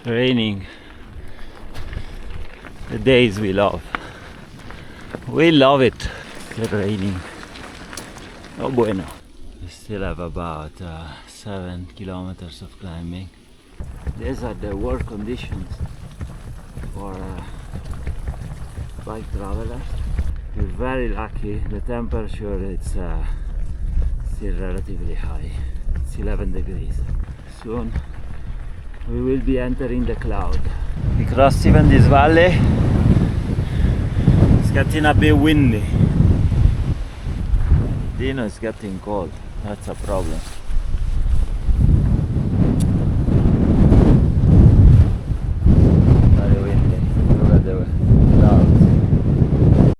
It's raining. The days we love. We love it. It's raining. Oh bueno. We still have about 7 kilometers of climbing. These are the worst conditions for bike travelers. We're very lucky. The temperature it's still relatively high. It's 11 degrees. Soon we will be entering the cloud. We crossed even this valley. It's getting a bit windy. Dino is getting cold. That's a problem.